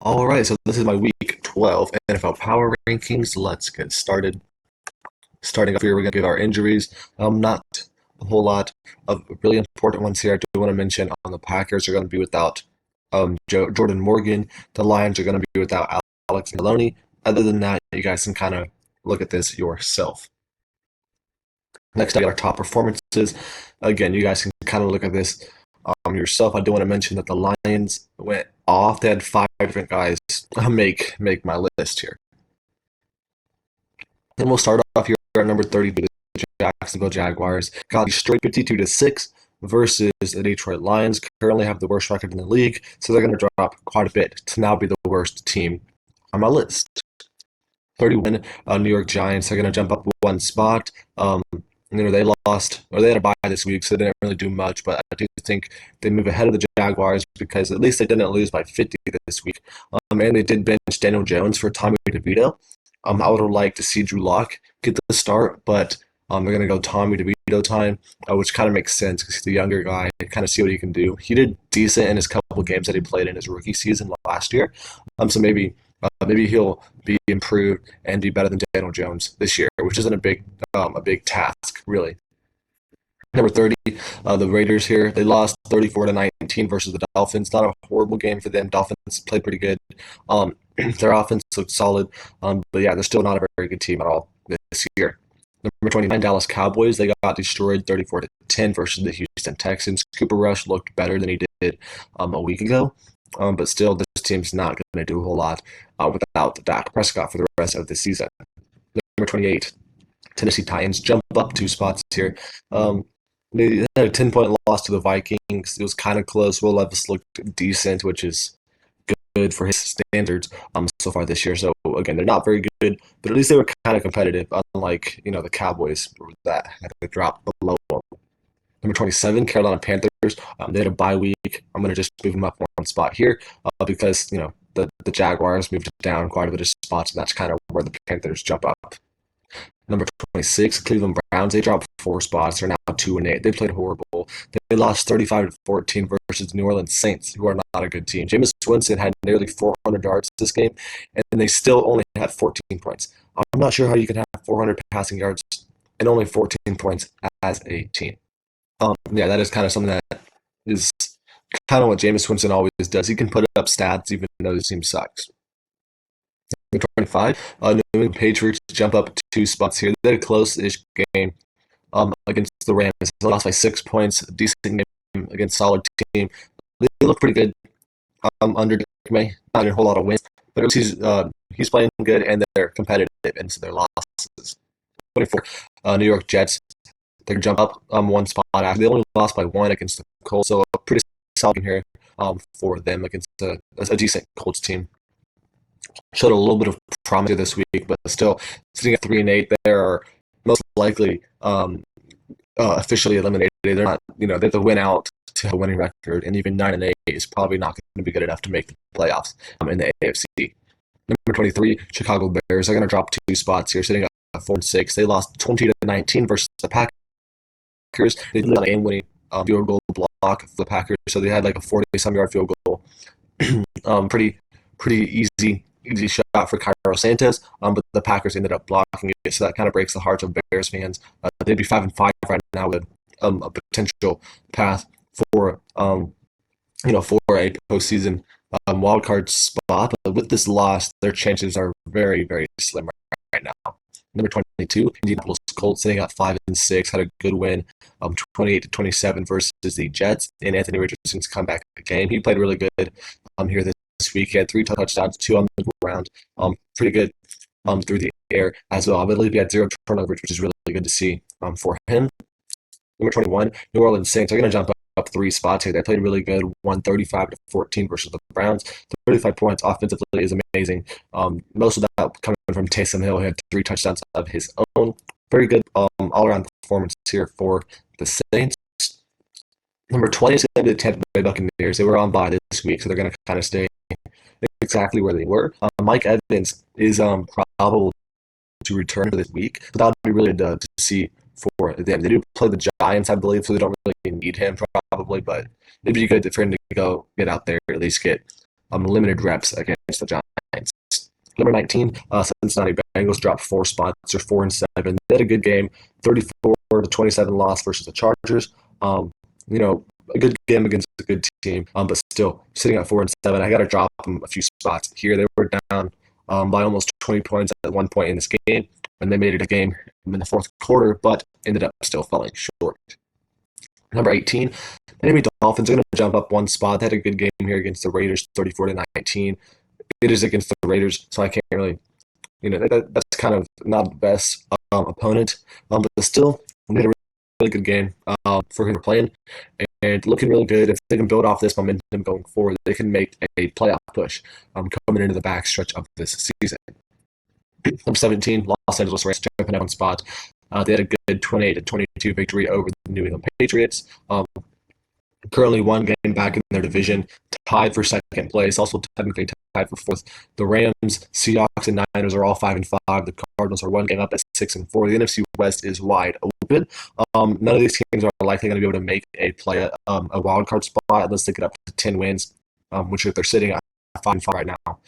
All right, so this is my week 12 NFL power rankings. Let's get started. Starting off here, we're going to give our injuries. Not a whole lot of really important ones here. I do want to mention the Packers are going to be without Jordan Morgan. The Lions are going to be without Alex Maloney. Other than that, you guys can kind of look at this yourself. Next, I got our top performances. Again, you guys can kind of look at this yourself. I do want to mention that the Lions went off. They had five different guys make my list here. Then we'll start off here at number 32. The Jacksonville Jaguars got destroyed 52-6 versus the Detroit Lions. Currently have the worst record in the league, so they're going to drop quite a bit to now be the worst team on my list. 31, New York Giants are going to jump up one spot. They lost, or they had a bye this week, so they didn't really do much. But I do think they move ahead of the Jaguars because at least they didn't lose by 50 this week. And they did bench Daniel Jones for Tommy DeVito. I would have liked to see Drew Lock get the start, but they're going to go Tommy DeVito time, which kind of makes sense because he's the younger guy. Kind of see what he can do. He did decent in his couple of games that he played in his rookie season last year. So maybe he'll be improved and be better than Daniel Jones this year, which isn't a big task really. Number 30, the Raiders here. They lost 34-19 versus the Dolphins. Not a horrible game for them. Dolphins played pretty good. Their offense looked solid, but yeah, they're still not a very good team at all this year. Number 29, Dallas Cowboys. They got destroyed 34-10 versus the Houston Texans. Cooper Rush looked better than he did a week ago, but still, this team's not going to do a whole lot without Dak Prescott for the rest of the season. Number 28, Tennessee Titans jump up two spots here. They had a 10-point loss to the Vikings. It was kind of close. Will Levis looked decent, which is good for his standards so far this year. So again, they're not very good, but at least they were kind of competitive, unlike the Cowboys that had to drop below them. Number 27, Carolina Panthers. They had a bye week. I'm going to just move them up one spot here because the Jaguars moved down quite a bit of spots, and that's kind of where the Panthers jump up. Number 26, Cleveland Browns. They dropped four spots. They're now 2-8. They played horrible. They lost 35-14 versus New Orleans Saints, who are not a good team. Jameis Winston had nearly 400 yards this game, and they still only had 14 points. I'm not sure how you can have 400 passing yards and only 14 points as a team. Yeah, that is kind of something that is kind of what Jameis Winston always does. He can put up stats even though the team sucks. 25, New England Patriots jump up two spots here. They had a close-ish game against the Rams. They lost by 6 points. A decent game against solid team. They look pretty good under Drake May. Not a whole lot of wins, but he's playing good and they're competitive into their losses. 24, New York Jets. They jump up one spot after they only lost by one against the Colts, so a pretty solid game here for them against a decent Colts team. Showed a little bit of promise this week, but still sitting at 3-8, they are most likely officially eliminated. They're not, they have to win out to have a winning record, and even 9-8 is probably not going to be good enough to make the playoffs in the AFC. Number 23, Chicago Bears are going to drop two spots here, sitting at 4-6. They lost 20-19 versus the Packers. They did a game-winning field goal block for the Packers, so they had like a 40-some yard field goal. Pretty easy shot for Cairo Santos, but the Packers ended up blocking it, so that kind of breaks the hearts of Bears fans. They'd be 5-5 right now with a potential path for for a postseason wildcard spot. But with this loss, their chances are very, very slim right now. Number 22, Indianapolis Colts sitting at 5-6, had a good win, 28-27 versus the Jets in Anthony Richardson's comeback game. He played really good here this week. He had 3 touchdowns, 2 on the ground. Pretty good through the air as well. I believe he had 0 turnovers, which is really good to see for him. Number 21, New Orleans Saints are going to jump up 3 spots here. They played really good, won 35-14 versus the Browns. 35 points offensively is amazing. Most of that coming from Taysom Hill. He had 3 touchdowns of his own. Very good all-around performance here for the Saints. Number 20 is going to be the Tampa Bay Buccaneers. They were on bye this week, so they're going to kind of stay exactly where they were. Mike Evans is probable to return for this week, but that would be really good to see for them. They do play the Giants, I believe, so they don't really need him probably, but it'd be good for him to go get out there, at least get limited reps against the Giants. Number 19, Cincinnati Bengals dropped 4 spots. They're 4-7. They had a good game, 34-27 loss versus the Chargers. You know, a good game against a good team, but still sitting at 4-7. I got to drop them a few spots here. They were down by almost 20 points at one point in this game, and they made it a game in the fourth quarter, but ended up still falling short. Number 18, the Miami Dolphins are going to jump up 1 spot. They had a good game here against the Raiders, 34-19. It is against the Raiders, so I can't really, that's kind of not the best opponent. But still, we had a really good game for him playing and looking really good. If they can build off this momentum going forward, they can make a playoff push coming into the backstretch of this season. Number 17, Los Angeles Rams jumping up 1 spot. They had a good 28-22 victory over the New England Patriots. Currently 1 game back in their division, tied for second place, also technically tied for fourth. The Rams, Seahawks, and Niners are all 5-5. The Cardinals are 1 game up at 6-4. The NFC West is wide open. None of these teams are likely going to be able to make a wild card spot unless they get up to 10 wins, which they're sitting at 5-5 right now.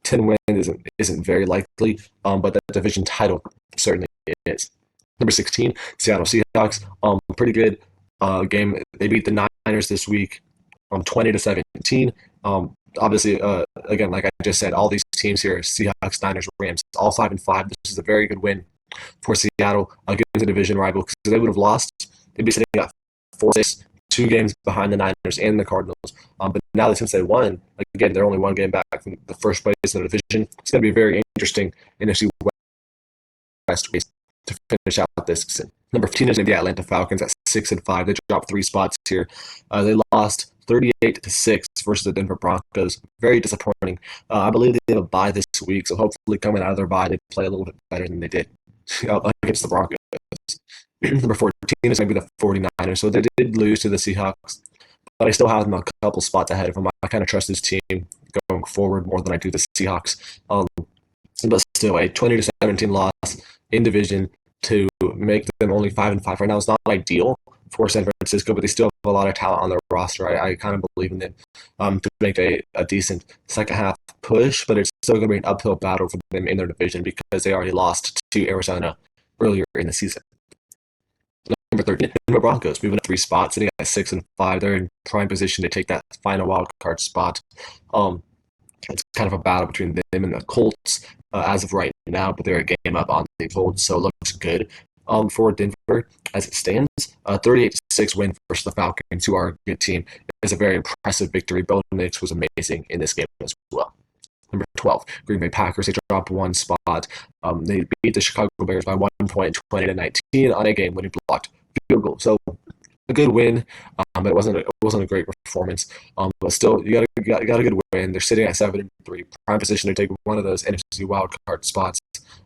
10 wins isn't very likely, but the division title certainly is. Number 16, Seattle Seahawks. Pretty good game. They beat the Niners this week 20-17. Obviously, again, like I just said, all these teams here, Seahawks, Niners, Rams, all 5-5. This is a very good win for Seattle against the division rival, because if they would have lost, they'd be sitting at 4-6, 2 games behind the Niners and the Cardinals. But now, since they won, again, they're only 1 game back from the first place in the division. It's going to be very interesting NFC West race to finish out this season. Number 15 is the Atlanta Falcons at 6-5. They dropped 3 spots here. They lost 38-6 versus the Denver Broncos. Very disappointing. I believe they have a bye this week, so hopefully coming out of their bye, they play a little bit better than they did against the Broncos. Number 14 is going to be the 49ers. So they did lose to the Seahawks, but I still have them a couple spots ahead of them. I kind of trust this team going forward more than I do the Seahawks. But still, a 20-17 loss in division to make them only 5-5 right now is not ideal for San Francisco, but they still have a lot of talent on their roster. I kind of believe in them to make a decent second half push, but it's still going to be an uphill battle for them in their division because they already lost to Arizona earlier in the season. Number 13, Denver Broncos moving up 3 spots, sitting at 6-5. They're in prime position to take that final wild card spot. It's kind of a battle between them and the Colts as of right now, but they're a game up on the Colts, so it looks good for Denver as it stands. 38-6 win versus the Falcons, who are a good team. It was a very impressive victory. Bo Nix was amazing in this game as well. Number 12, Green Bay Packers. They dropped 1 spot. They beat the Chicago Bears by 1 point, 20-19, on a game-winning blocked field goal. So a good win, but it wasn't a great performance. But still, you got a good win. They're sitting at 7-3, prime position to take one of those NFC wildcard spots.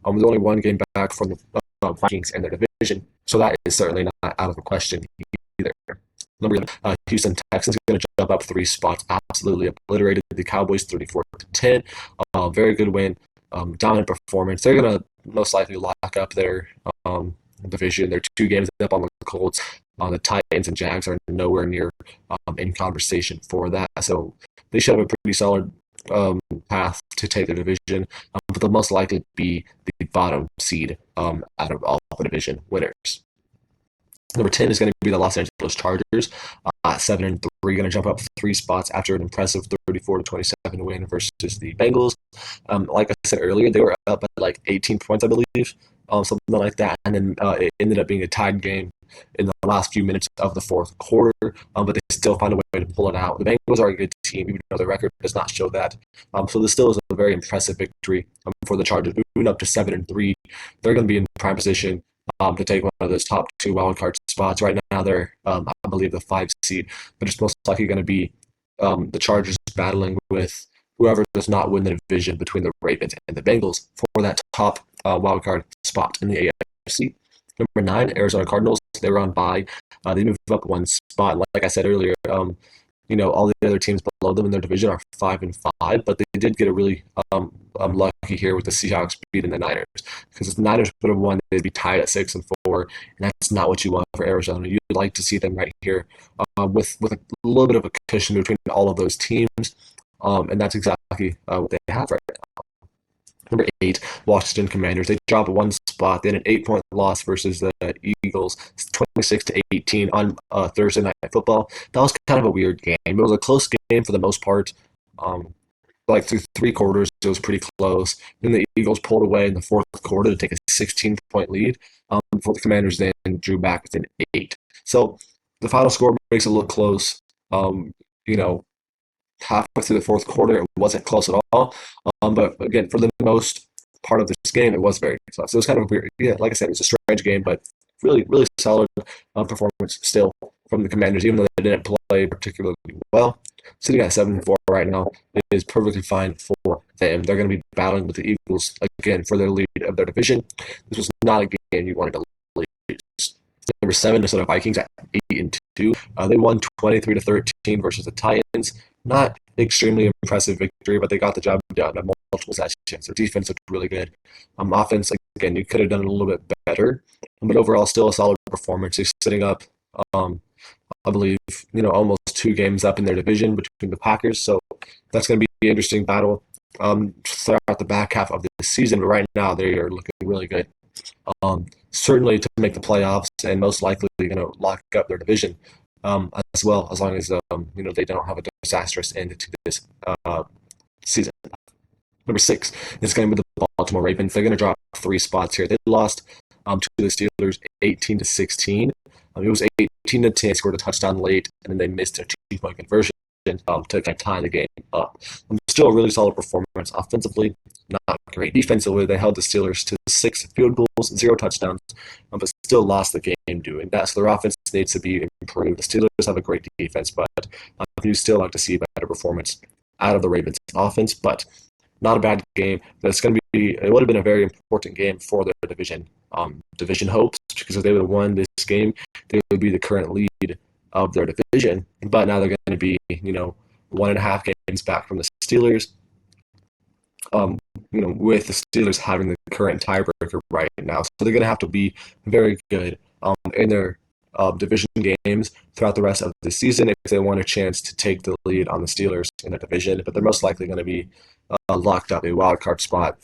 With only 1 game back from the Vikings and their division, so that is certainly not out of the question either. Number 11, Houston Texans going to jump up 3 spots. Absolutely obliterated the Cowboys 34-10. Very good win. Dominant performance. They're going to most likely lock up their division. They're 2 games up on the Colts. The Titans and Jags are nowhere near in conversation for that. So they should have a pretty solid path to take the division, but they'll most likely be the bottom seed out of all the division winners. Number 10 is going to be the Los Angeles Chargers, 7-3, going to jump up 3 spots after an impressive 34-27 win versus the Bengals. Like I said earlier, they were up at like 18 points, I believe, something like that, and then it ended up being a tied game in the last few minutes of the fourth quarter, but they still find a way to pull it out. The Bengals are a good team, even though the record does not show that. So this still is a very impressive victory for the Chargers, moving up to 7-3. They're going to be in prime position to take one of those top 2 wildcard spots. Right now, they're, I believe, the 5 seed, but it's most likely going to be the Chargers battling with whoever does not win the division between the Ravens and the Bengals for that top wildcard spot in the AFC. Number 9, Arizona Cardinals. They were on bye. They moved up 1 spot. Like I said earlier, all the other teams below them in their division are 5-5, but they did get a really lucky here with the Seahawks beating the Niners, because if the Niners would have won, they'd be tied at 6-4, and that's not what you want for Arizona. You'd like to see them right here with a little bit of a cushion between all of those teams. And that's exactly what they have right now. Number 8, Washington Commanders. They dropped one spot. They had an 8-point loss versus the Eagles, 26-18 on Thursday Night Football. That was kind of a weird game. It was a close game for the most part. Um, like through 3 quarters, it was pretty close. Then the Eagles pulled away in the fourth quarter to take a 16-point lead. Before the Commanders then drew back within 8. So the final score makes it look close. Um, you know, halfway through the fourth quarter, it wasn't close at all. But again, for the most part of this game, it was very close. So it was kind of a weird, yeah, like I said, it was a strange game, but really, really solid performance still from the Commanders, even though they didn't play particularly well. Sitting at 7-4 right now is perfectly fine for them. They're going to be battling with the Eagles again for their lead of their division. This was not a game you wanted to lose. Number 7, Minnesota Vikings at 8-2. They won 23-13 versus the Titans. Not extremely impressive victory, but they got the job done on multiple possessions. Their defense looked really good. Offense, again, you could have done it a little bit better, but overall, still a solid performance. They're sitting up, I believe, almost 2 games up in their division between the Packers. So that's going to be an interesting battle throughout the back half of the season. But right now, they are looking really good. Certainly to make the playoffs, and most likely going to lock up their division as well, as long as they don't have a disastrous end to this season. Number 6 is going to be the Baltimore Ravens. They're going to drop 3 spots here. They lost to the Steelers 18-16. It was 18-10. Scored a touchdown late, and then they missed a 2-point conversion to kind of tie the game up. Still a really solid performance offensively, not great. Defensively, they held the Steelers to 6 field goals, 0 touchdowns, but still lost the game doing that. So their offense needs to be improved. The Steelers have a great defense, but you still like to see a better performance out of the Ravens offense. But not a bad game. That's going to be. It would have been a very important game for their division hopes, because if they would have won this game, they would be the current lead of their division. But now they're going to be, 1.5 games back from the Steelers. With the Steelers having the current tiebreaker right now, so they're going to have to be very good in their division games throughout the rest of the season if they want a chance to take the lead on the Steelers in the division. But they're most likely going to be locked up a wild card spot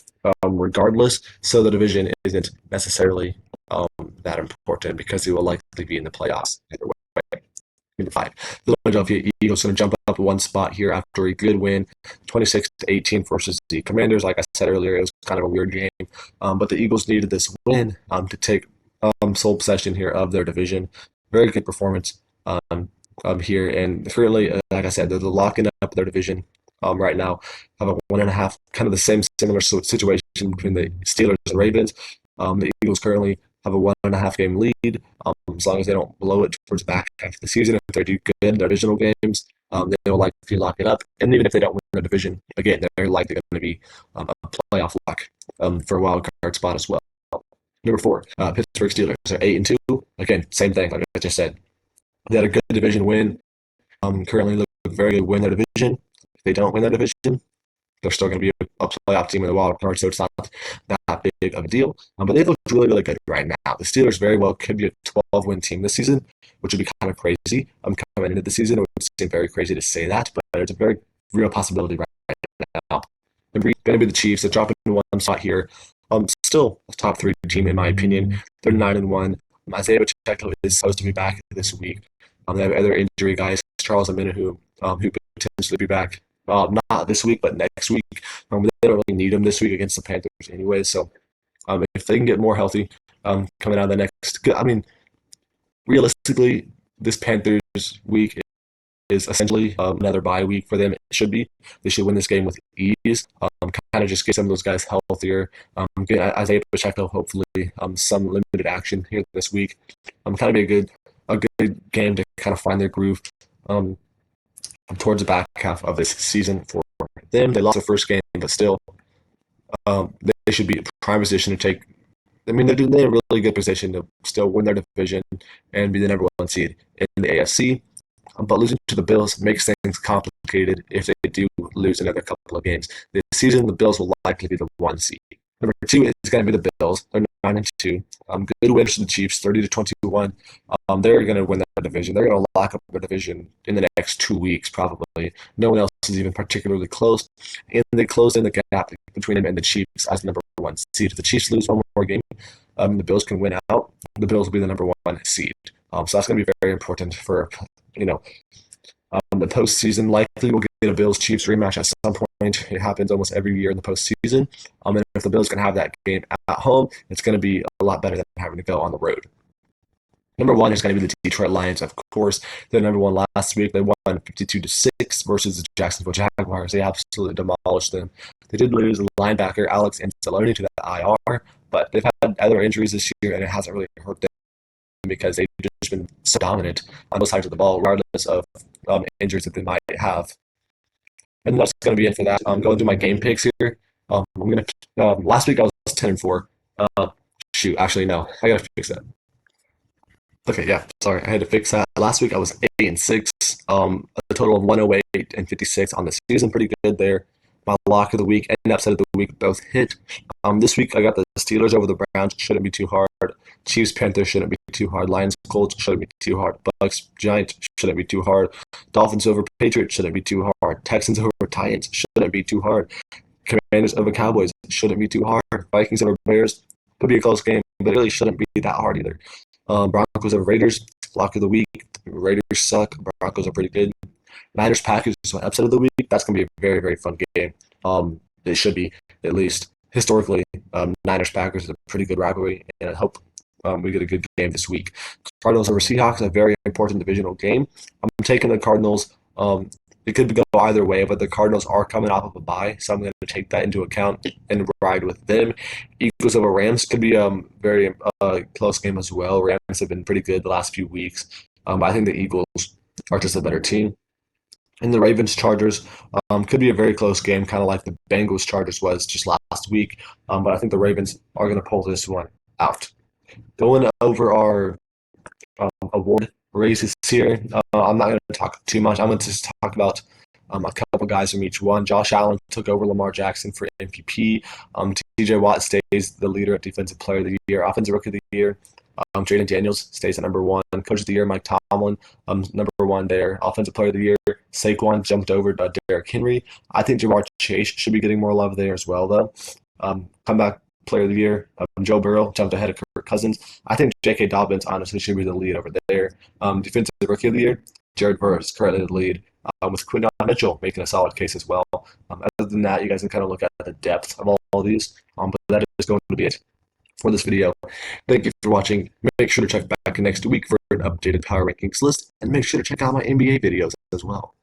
regardless. So the division isn't necessarily that important because they will likely be in the playoffs either way. Number 5, the Philadelphia Eagles going to jump up 1 spot here after a good win, 26-18 versus the Commanders. Like I said earlier, it was kind of a weird game, but the Eagles needed this win to take sole possession here of their division. Very good performance here, and currently, like I said, they're locking up their division right now. Have a 1.5, kind of the similar situation between the Steelers and Ravens. The Eagles currently have a 1.5 game lead. As long as they don't blow it towards the back half of the season, if they do good in their divisional games, they will likely lock it up. And even if they don't win the division, again, they're likely going to be a playoff lock for a wild card spot as well. Number 4, Pittsburgh Steelers are 8-2. Again, same thing, like I just said. They had a good division win. Currently look very good win their division. If they don't win their division, they're still going to be a playoff team in the wild card, so it's not that big of a deal. But they've looked really, really good right now. The Steelers very well could be a 12-win team this season, which would be kind of crazy. Coming into the season, it would seem very crazy to say that, but it's a very real possibility right now. They're going to be the Chiefs. They're dropping 1 spot here. Still a top 3 team in my opinion. They're 9-1. Isaiah Pacheco is supposed to be back this week. They have other injury guys, Charles Omenihu, who could potentially be back. Not this week, but next week. They don't really need him this week against the Panthers anyway. So if they can get more healthy coming out of the next, realistically, this Panthers week is essentially another bye week for them. It should be. They should win this game with ease. Kind of just get some of those guys healthier. Get Isaiah Pacheco hopefully some limited action here this week. Kind of be a good game to kind of find their groove. Towards the back half of this season for them. They lost their first game, but still, they should be in prime position to take. I mean, they're in a really good position to still win their division and be the number 1 seed in the AFC. But losing to the Bills makes things complicated if they do lose another couple of games. This season, the Bills will likely be the 1 seed. Number 2 is going to be the Bills. They're 9-2. Good wins for the Chiefs, 30-21. They're going to win that division. They're going to lock up the division in the next 2 weeks, probably. No one else is even particularly close. And they closed in the gap between them and the Chiefs as the number one seed. If the Chiefs lose one more game, the Bills can win out. The Bills will be the number one seed. So that's going to be very important for, the postseason. Likely we'll get a Bills Chiefs rematch at some point. It happens almost every year in the postseason. And if the Bills can have that game at home, it's going to be a lot better than having to go on the road. Number one is going to be the Detroit Lions. Of course, they're number one last week. They won 52-6 versus the Jacksonville Jaguars. They absolutely demolished them. They did lose a linebacker, Alex Anzalone, to the IR, but they've had other injuries this year, and it hasn't really hurt them because they've just been so dominant on both sides of the ball, regardless of injuries that they might have. And that's going to be it for that. I'm going through my game picks here. I'm going to. Last week I was 10-4. Actually no, I got to fix that. Okay, yeah, sorry, I had to fix that. Last week I was 8-6. A total of 108-56 on the season, pretty good there. My lock of the week and upset of the week both hit. This week I got the Steelers over the Browns. Shouldn't be too hard. Chiefs Panthers shouldn't be too hard. Lions Colts shouldn't be too hard. Bucks Giants shouldn't be too hard. Dolphins over Patriots shouldn't be too hard. Texans over Titans shouldn't be too hard. Commanders over Cowboys shouldn't be too hard. Vikings over Bears could be a close game, but it really shouldn't be that hard either. Broncos over Raiders, lock of the week. Raiders suck. Broncos are pretty good. Niners Packers is my upset of the week. That's going to be a very, very fun game. It should be, at least historically. Niners Packers is a pretty good rivalry, and I hope we get a good game this week. Cardinals over Seahawks, a very important divisional game. I'm taking the Cardinals. It could go either way, but the Cardinals are coming off of a bye, so I'm going to take that into account and ride with them. Eagles over Rams could be a very close game as well. Rams have been pretty good the last few weeks. But I think the Eagles are just a better team. And the Ravens Chargers could be a very close game, kind of like the Bengals Chargers was just last week. But I think the Ravens are going to pull this one out. Going over our award races here, I'm not going to talk too much. I'm going to just talk about a couple guys from each one. Josh Allen took over Lamar Jackson for MVP. TJ Watt stays the leader at Defensive Player of the Year. Offensive Rookie of the Year, Jaden Daniels stays at number one. Coach of the Year, Mike Tomlin, number one there. Offensive Player of the Year, Saquon jumped over Derrick Henry. I think Jamar Chase should be getting more love there as well, though. Comeback Player of the Year, Joe Burrow jumped ahead of Kirk Cousins. I think J.K. Dobbins honestly should be the lead over there. Defensive Rookie of the Year, Jared Verse is currently the lead, with Quinton Mitchell making a solid case as well. Other than that, you guys can kind of look at the depth of all these. But that is going to be it for this video. Thank you for watching. Make sure to check back next week for an updated Power Rankings list, and make sure to check out my NBA videos as well.